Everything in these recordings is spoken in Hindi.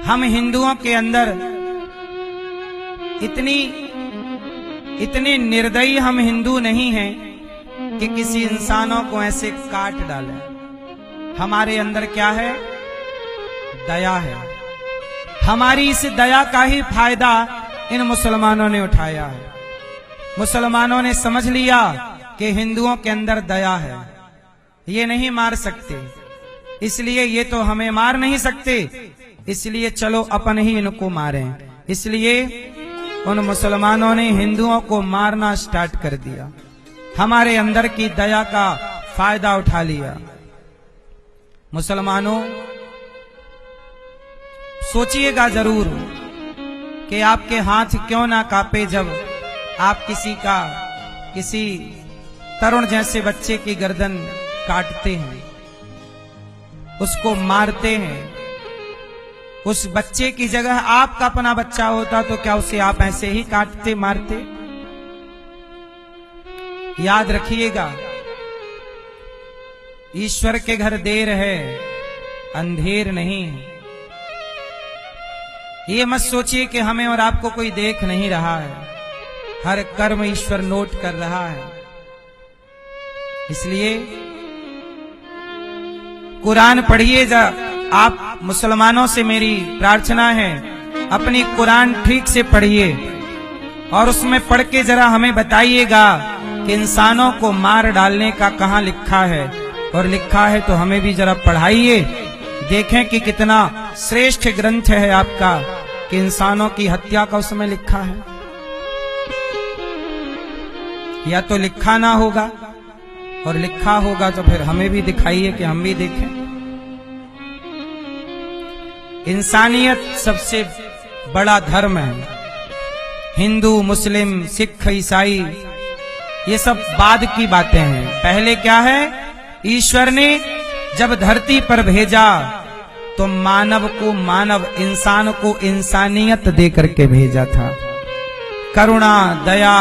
हम हिंदुओं के अंदर इतने निर्दयी हम हिंदू नहीं हैं कि किसी इंसानों को ऐसे काट डालें। हमारे अंदर क्या है? दया है। हमारी इस दया का ही फायदा इन मुसलमानों ने उठाया है। मुसलमानों ने समझ लिया कि हिंदुओं के अंदर दया है, ये नहीं मार सकते, इसलिए ये तो हमें मार नहीं सकते, इसलिए चलो अपन ही इनको मारें। इसलिए उन मुसलमानों ने हिंदुओं को मारना स्टार्ट कर दिया। हमारे अंदर की दया का फायदा उठा लिया। मुसलमानों, सोचिएगा जरूर कि आपके हाथ क्यों ना कांपे जब आप किसी तरुण जैसे बच्चे की गर्दन काटते हैं, उसको मारते हैं। उस बच्चे की जगह आपका अपना बच्चा होता तो क्या उसे आप ऐसे ही काटते मारते? याद रखिएगा, ईश्वर के घर देर है, अंधेर नहीं है। ये मत सोचिए कि हमें और आपको कोई देख नहीं रहा है। हर कर्म ईश्वर नोट कर रहा है। इसलिए कुरान पढ़िए। आप मुसलमानों से मेरी प्रार्थना है, अपनी कुरान ठीक से पढ़िए और उसमें पढ़ के जरा हमें बताइएगा कि इंसानों को मार डालने का कहां लिखा है, और लिखा है तो हमें भी जरा पढ़ाइए। देखें कि कितना श्रेष्ठ ग्रंथ है आपका कि इंसानों की हत्या का उसमें लिखा है। या तो लिखा ना होगा, और लिखा होगा तो फिर हमें भी दिखाइए कि हम भी देखें। इंसानियत सबसे बड़ा धर्म है। हिंदू, मुस्लिम, सिख, ईसाई, ये सब बाद की बातें हैं। पहले क्या है? ईश्वर ने जब धरती पर भेजा तो मानव को मानव, इंसान को इंसानियत दे करके भेजा था, करुणा दया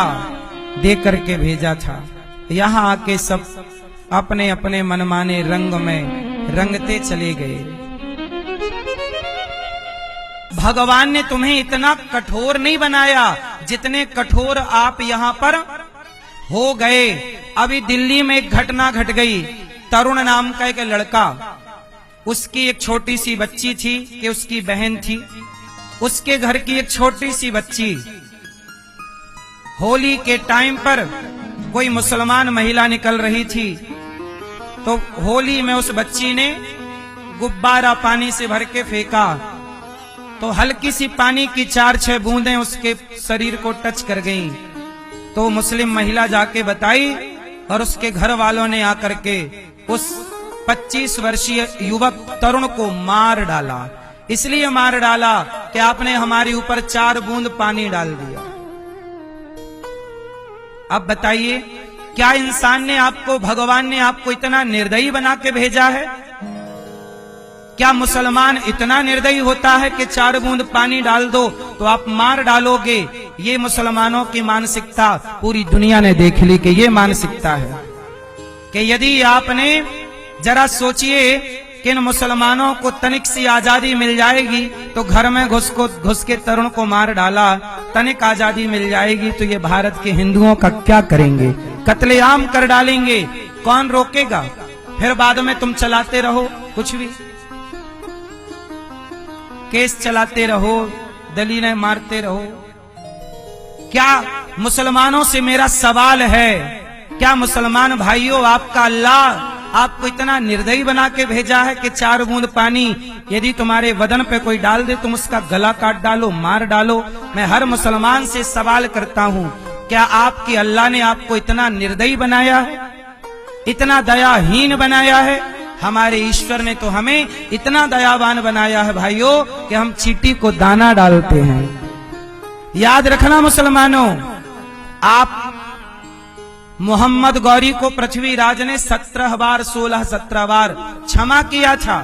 दे करके भेजा था। यहाँ आके सब अपने अपने मनमाने रंग में रंगते चले गए। भगवान ने तुम्हें इतना कठोर नहीं बनाया जितने कठोर आप यहाँ पर हो गए। अभी दिल्ली में एक घटना घट गई। तरुण नाम का एक लड़का, उसकी एक छोटी सी बच्ची थी कि उसकी बहन थी, उसके घर की एक छोटी सी बच्ची, होली के टाइम पर कोई मुसलमान महिला निकल रही थी तो होली में उस बच्ची ने गुब्बारा पानी से भर के फेंका तो हल्की सी पानी की 4-6 बूंदें उसके शरीर को टच कर गईं। तो मुस्लिम महिला जाके बताई और उसके घर वालों ने आकर के उस 25 वर्षीय युवक तरुण को मार डाला। इसलिए मार डाला कि आपने हमारे ऊपर 4 बूंद पानी डाल दिया। अब बताइए, क्या इंसान ने आपको, भगवान ने आपको इतना निर्दयी बना के भेजा है? क्या मुसलमान इतना निर्दयी होता है कि 4 बूंद पानी डाल दो तो आप मार डालोगे? ये मुसलमानों की मानसिकता पूरी दुनिया ने देख ली कि ये मानसिकता है। कि यदि आपने जरा सोचिए कि इन मुसलमानों को तनिक सी आजादी मिल जाएगी तो घर में घुस के तरुण को मार डाला, तनिक आजादी मिल जाएगी तो ये भारत के हिंदुओं का क्या करेंगे? कत्लेआम कर डालेंगे। कौन रोकेगा? फिर बाद में तुम चलाते रहो कुछ भी, केस चलाते रहो, दलीलें मारते रहो। क्या मुसलमानों से मेरा सवाल है, क्या मुसलमान भाइयों, आपका अल्लाह आपको इतना निर्दयी बना के भेजा है कि 4 बूंद पानी यदि तुम्हारे बदन पे कोई डाल दे तुम उसका गला काट डालो, मार डालो? मैं हर मुसलमान से सवाल करता हूँ, क्या आपके अल्लाह ने आपको इतना निर्दयी बनाया है, इतना दयाहीन बनाया है? हमारे ईश्वर ने तो हमें इतना दयावान बनाया है भाइयों कि हम चींटी को दाना डालते हैं। याद रखना मुसलमानों, आप मोहम्मद गौरी को पृथ्वीराज ने 17 बार 16-17 बार क्षमा किया था।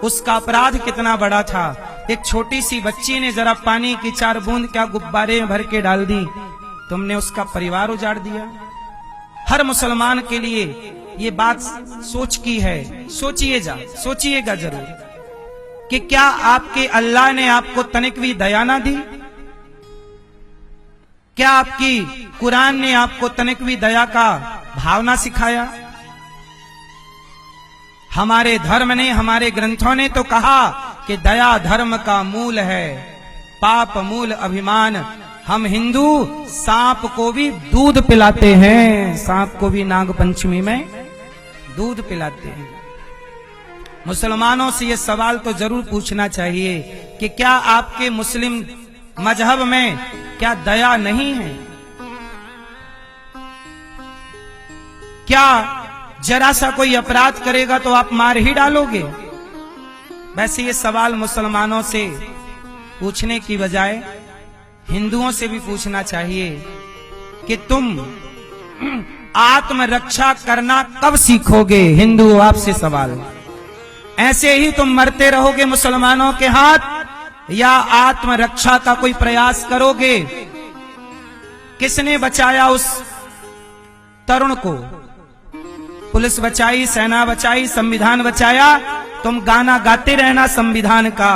उसका अपराध कितना बड़ा था। एक छोटी सी बच्ची ने जरा पानी की 4 बूंद क्या गुब्बारे में भर के डाल दी, तुमने उसका परिवार उजाड़ दिया। हर मुसलमान के लिए ये बात सोच की है। सोचिएगा जरूर कि क्या आपके अल्लाह ने आपको तनिक भी दया ना दी? क्या आपकी कुरान ने आपको तनिक भी दया का भावना सिखाया? हमारे धर्म ने, हमारे ग्रंथों ने तो कहा कि दया धर्म का मूल है, पाप मूल अभिमान। हम हिंदू सांप को भी दूध पिलाते हैं, सांप को भी नाग पंचमी में दूध पिलाते हैं। मुसलमानों से ये सवाल तो जरूर पूछना चाहिए कि क्या आपके मुस्लिम मजहब में क्या दया नहीं है? क्या जरा सा कोई अपराध करेगा तो आप मार ही डालोगे? वैसे ये सवाल मुसलमानों से पूछने की बजाय हिंदुओं से भी पूछना चाहिए कि तुम आत्मरक्षा करना कब सीखोगे? हिंदू आपसे सवाल। ऐसे ही तुम मरते रहोगे मुसलमानों के हाथ या आत्मरक्षा का कोई प्रयास करोगे? किसने बचाया उस तरुण को? पुलिस बचाई, सेना बचाई, संविधान बचाया। तुम गाना गाते रहना संविधान का।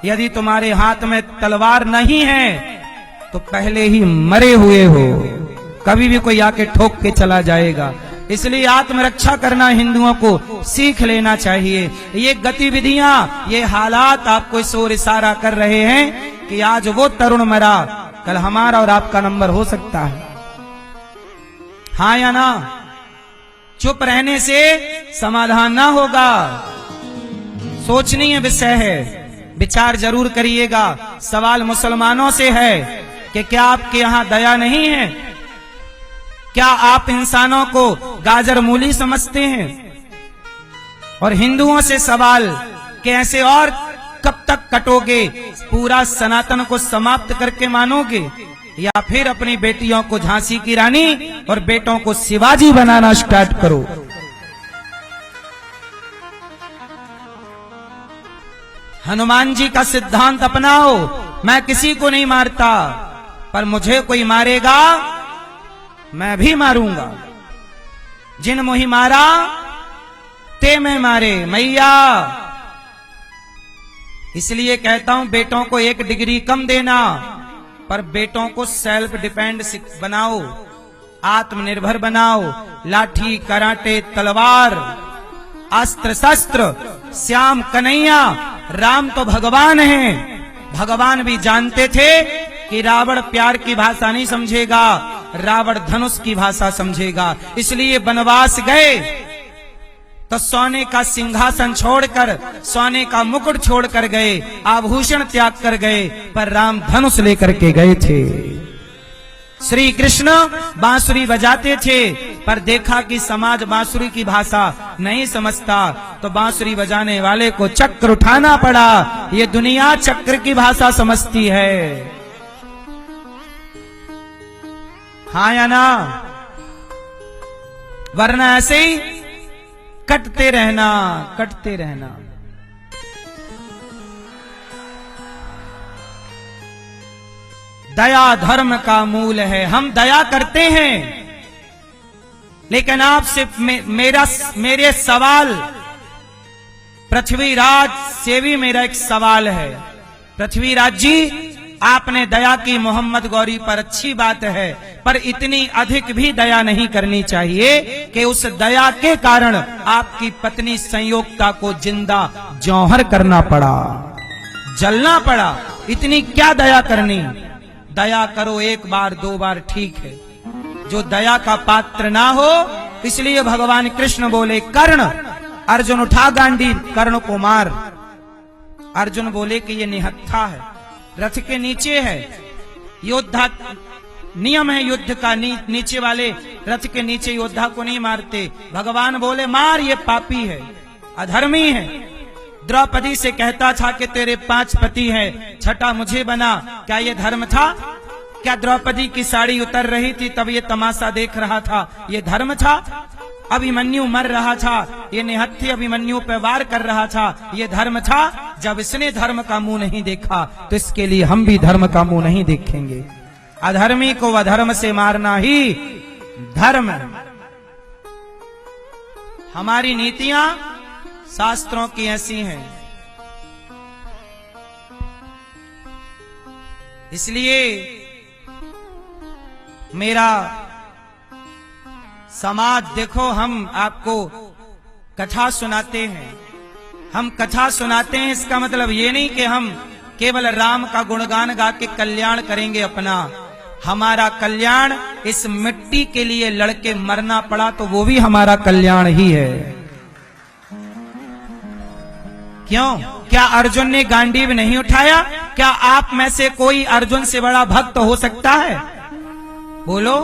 यदि तुम्हारे हाथ में तलवार नहीं है तो पहले ही मरे हुए हो, कभी भी कोई आके ठोक के चला जाएगा। इसलिए आत्मरक्षा करना हिंदुओं को सीख लेना चाहिए। ये गतिविधियां, ये हालात आपको इस ओर इशारा कर रहे हैं कि आज वो तरुण मरा, कल हमारा और आपका नंबर हो सकता है। हाँ या ना? चुप रहने से समाधान ना होगा, सोचनीय विषय है, विचार जरूर करिएगा। सवाल मुसलमानों से है कि क्या आपके यहां दया नहीं है? क्या आप इंसानों को गाजर मूली समझते हैं? और हिंदुओं से सवाल कि ऐसे और कब तक कटोगे? पूरा सनातन को समाप्त करके मानोगे या फिर अपनी बेटियों को झांसी की रानी और बेटों को शिवाजी बनाना स्टार्ट करो? हनुमान जी का सिद्धांत अपनाओ, मैं किसी को नहीं मारता, पर मुझे कोई मारेगा मैं भी मारूंगा। जिन मोहि मारा ते मैं मारे मैया। इसलिए कहता हूं बेटों को 1 डिग्री कम देना, पर बेटों को सेल्फ डिपेंड बनाओ, आत्मनिर्भर बनाओ। लाठी, कराटे, तलवार, अस्त्र शस्त्र, श्याम कन्हैया, राम तो भगवान हैं। भगवान भी जानते थे कि रावण प्यार की भाषा नहीं समझेगा, रावण धनुष की भाषा समझेगा। इसलिए वनवास गए तो सोने का सिंहासन छोड़कर, सोने का मुकुट छोड़कर गए, आभूषण त्याग कर गए, पर राम धनुष लेकर के गए थे। श्री कृष्ण बांसुरी बजाते थे, पर देखा कि समाज बांसुरी की भाषा नहीं समझता, तो बांसुरी बजाने वाले को चक्र उठाना पड़ा। ये दुनिया चक्र की भाषा समझती है। हाँ या ना? वरना ऐसे ही कटते रहना, कटते रहना। दया धर्म का मूल है। हम दया करते हैं, लेकिन आपसे मेरे सवाल, पृथ्वीराज से भी मेरा एक सवाल है। पृथ्वीराज जी, आपने दया की मोहम्मद गौरी पर, अच्छी बात है, पर इतनी अधिक भी दया नहीं करनी चाहिए कि उस दया के कारण आपकी पत्नी संयोक्ता को जिंदा जौहर करना पड़ा, जलना पड़ा। इतनी क्या दया करनी? दया करो 1 बार 2 बार ठीक है, जो दया का पात्र ना हो। इसलिए भगवान कृष्ण बोले, कर्ण, अर्जुन उठा गांडी, कर्ण को मार। अर्जुन बोले कि ये निहत्था है, रथ के नीचे है, योद्धा, नियम है युद्ध का, नीचे वाले रथ के नीचे योद्धा को नहीं मारते। भगवान बोले, मार, ये पापी है, अधर्मी है। द्रौपदी से कहता था कि तेरे 5 पति हैं, छठा मुझे बना, क्या ये धर्म था? क्या द्रौपदी की साड़ी उतर रही थी तब ये तमाशा देख रहा था, ये धर्म था? अभिमन्यु मर रहा था, ये निहत्थी अभिमन्यु पे वार कर रहा था, ये धर्म था? जब इसने धर्म का मुंह नहीं देखा तो इसके लिए हम भी धर्म का मुंह नहीं देखेंगे। अधर्मी को अधर्म से मारना ही धर्म है। हमारी नीतियां शास्त्रों की ऐसी हैं इसलिए मेरा समाज देखो, हम आपको कथा सुनाते हैं, हम कथा सुनाते हैं, इसका मतलब ये नहीं कि हम केवल राम का गुणगान गा के कल्याण करेंगे अपना। हमारा कल्याण इस मिट्टी के लिए लड़के मरना पड़ा तो वो भी हमारा कल्याण ही है। क्यों? क्या अर्जुन ने गांडीव नहीं उठाया? क्या आप में से कोई अर्जुन से बड़ा भक्त हो सकता है? बोलो,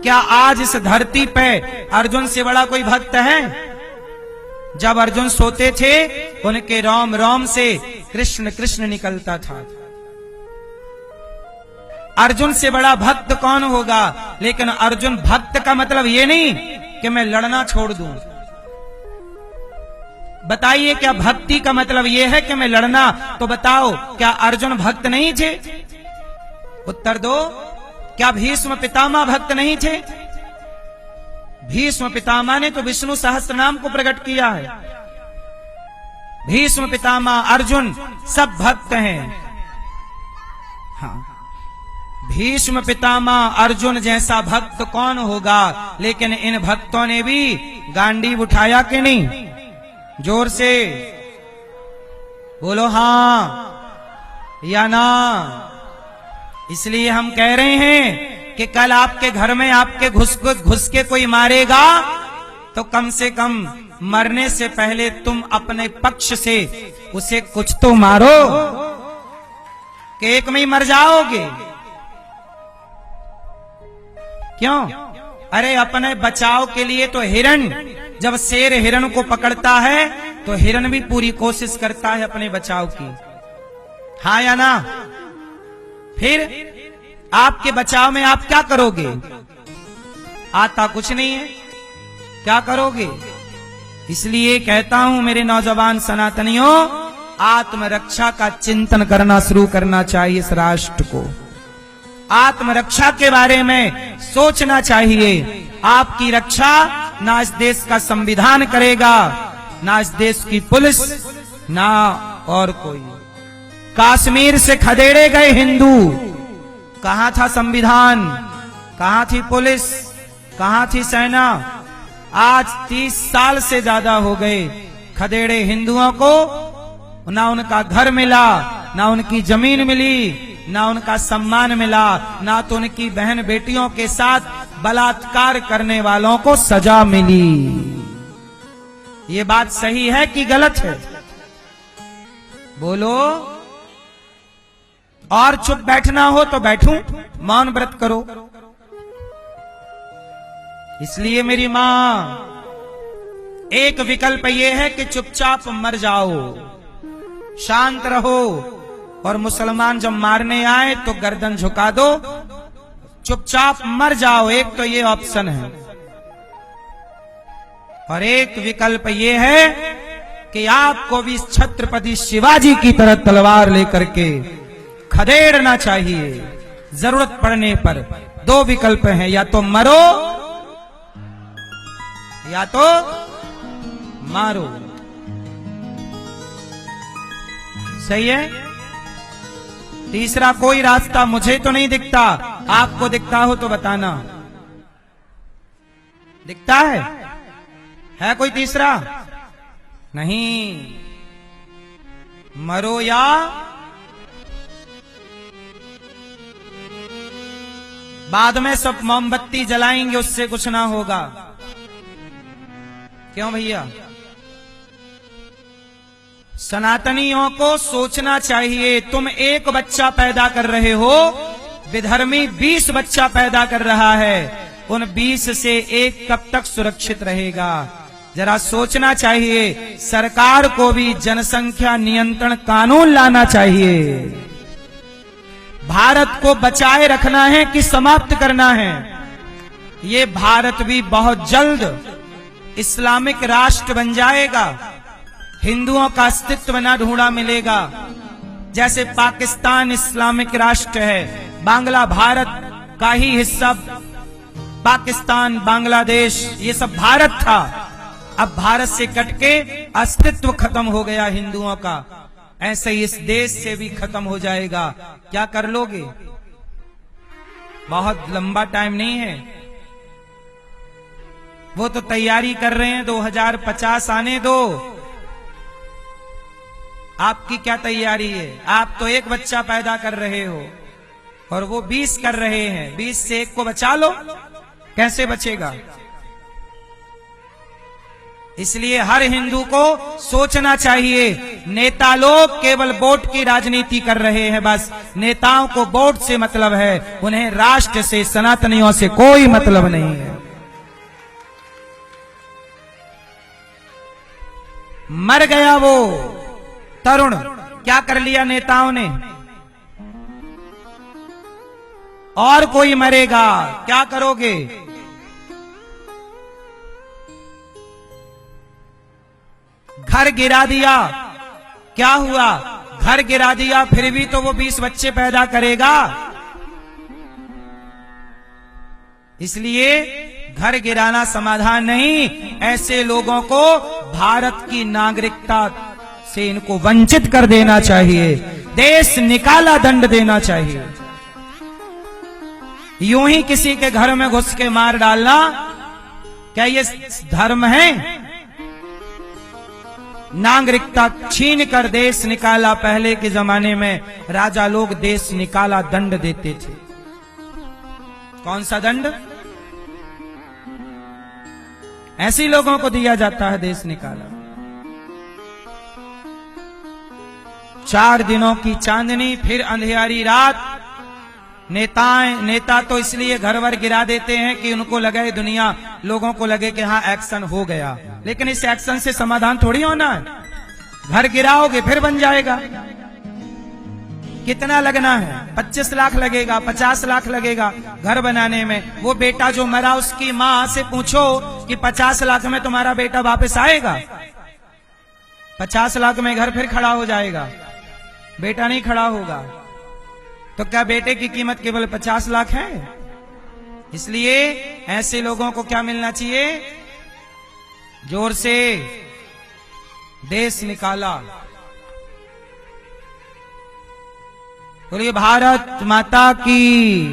क्या आज इस धरती पे अर्जुन से बड़ा कोई भक्त है? जब अर्जुन सोते थे उनके रोम रोम से कृष्ण कृष्ण निकलता था। अर्जुन से बड़ा भक्त कौन होगा? लेकिन अर्जुन भक्त का मतलब ये नहीं कि मैं लड़ना छोड़ दूं। बताइए, क्या भक्ति का मतलब ये है कि मैं लड़ना? तो बताओ, क्या अर्जुन भक्त नहीं थे? उत्तर दो। क्या भीष्म पितामह भक्त नहीं थे? भीष्म पितामह ने तो विष्णु सहस्त्र नाम को प्रकट किया है। भीष्म पितामह, अर्जुन सब भक्त हैं। हाँ, भीष्म पितामह अर्जुन जैसा भक्त कौन होगा? लेकिन इन भक्तों ने भी गांडीव उठाया कि नहीं? जोर से बोलो, हाँ या ना। इसलिए हम कह रहे हैं कि कल आपके घर में आपके घुस के कोई मारेगा तो कम से कम मरने से पहले तुम अपने पक्ष से उसे कुछ तो मारो, कि एक में ही मर जाओगे। क्यों? अरे अपने बचाव के लिए तो हिरण, जब शेर हिरण को पकड़ता है तो हिरण भी पूरी कोशिश करता है अपने बचाव की। हाँ या ना? फिर आपके बचाव में आप क्या करोगे? आता कुछ नहीं है, क्या करोगे? इसलिए कहता हूं मेरे नौजवान सनातनियों, आत्मरक्षा का चिंतन करना शुरू करना चाहिए। इस राष्ट्र को आत्मरक्षा के बारे में सोचना चाहिए। आपकी रक्षा ना इस देश का संविधान करेगा, ना इस देश की पुलिस, ना और कोई। कश्मीर से खदेड़े गए हिंदू, कहां था संविधान? कहां थी पुलिस? कहां थी सेना? आज 30 साल से ज्यादा हो गए खदेड़े हिंदुओं को, ना उनका घर मिला, ना उनकी जमीन मिली, ना उनका सम्मान मिला, ना तो उनकी बहन बेटियों के साथ बलात्कार करने वालों को सजा मिली। ये बात सही है कि गलत है? बोलो। और चुप बैठना हो तो बैठूं, मौन व्रत करो। इसलिए मेरी मां, एक विकल्प यह है कि चुपचाप मर जाओ, शांत रहो, और मुसलमान जब मारने आए तो गर्दन झुका दो, चुपचाप मर जाओ। एक तो ये ऑप्शन है। और एक विकल्प ये है कि आपको भी छत्रपति शिवाजी की तरह तलवार लेकर के खदेड़ना चाहिए। जरूरत पड़ने पर दो विकल्प हैं, या तो मरो या तो मारो। सही है? तीसरा कोई रास्ता मुझे तो नहीं दिखता, आपको दिखता हो तो बताना। दिखता है कोई तीसरा? नहीं। मरो या बाद में सब मोमबत्ती जलाएंगे, उससे कुछ ना होगा। क्यों भैया? सनातनियों को सोचना चाहिए। तुम एक बच्चा पैदा कर रहे हो, विधर्मी 20 बच्चा पैदा कर रहा है। उन 20 से एक कब तक सुरक्षित रहेगा? जरा सोचना चाहिए। सरकार को भी जनसंख्या नियंत्रण कानून लाना चाहिए। भारत को बचाए रखना है कि समाप्त करना है? ये भारत भी बहुत जल्द इस्लामिक राष्ट्र बन जाएगा। हिंदुओं का अस्तित्व न ढूंढा मिलेगा। जैसे पाकिस्तान इस्लामिक राष्ट्र है, बांग्ला भारत का ही हिस्सा, पाकिस्तान, बांग्लादेश, ये सब भारत था। अब भारत से कट के अस्तित्व खत्म हो गया हिंदुओं का। ऐसे ही इस देश से भी खत्म हो जाएगा। क्या कर लोगे? बहुत लंबा टाइम नहीं है। वो तो तैयारी कर रहे हैं 2050 आने दो। आपकी क्या तैयारी है? आप तो एक बच्चा पैदा कर रहे हो और वो 20 कर रहे हैं। 20 से एक को बचा लो, कैसे बचेगा? इसलिए हर हिंदू को सोचना चाहिए, नेता लोग केवल वोट की राजनीति कर रहे हैं। बस नेताओं को वोट से मतलब है, उन्हें राष्ट्र से, सनातनियों से कोई मतलब नहीं है। मर गया वो तरुण, क्या कर लिया नेताओं ने? और कोई मरेगा, क्या करोगे? घर गिरा दिया, क्या हुआ? घर गिरा दिया, फिर भी तो वो 20 बच्चे पैदा करेगा। इसलिए घर गिराना समाधान नहीं। ऐसे लोगों को भारत की नागरिकता से इनको वंचित कर देना चाहिए। देश निकाला दंड देना चाहिए। यूं ही किसी के घर में घुस के मार डालना, क्या ये धर्म है? नागरिकता छीन कर देश निकाला। पहले के जमाने में राजा लोग देश निकाला दंड देते थे। कौन सा दंड? ऐसे लोगों को दिया जाता है देश निकाला। 4 दिनों की चांदनी, फिर अंधियारी रात। नेता तो इसलिए घर वर गिरा देते हैं कि उनको लगे, दुनिया लोगों को लगे कि हाँ एक्शन हो गया। लेकिन इस एक्शन से समाधान थोड़ी होना है। घर गिराओगे फिर बन जाएगा। कितना लगना है? 25 लाख लगेगा, 50 लाख लगेगा घर बनाने में। वो बेटा जो मरा, उसकी मां से पूछो कि 50 लाख में तुम्हारा बेटा वापस आएगा? 50 लाख में घर फिर खड़ा हो जाएगा, बेटा नहीं खड़ा होगा। तो क्या बेटे की कीमत केवल 50 लाख है? इसलिए ऐसे लोगों को क्या मिलना चाहिए? जोर से देश निकाला। बोलिए भारत माता की।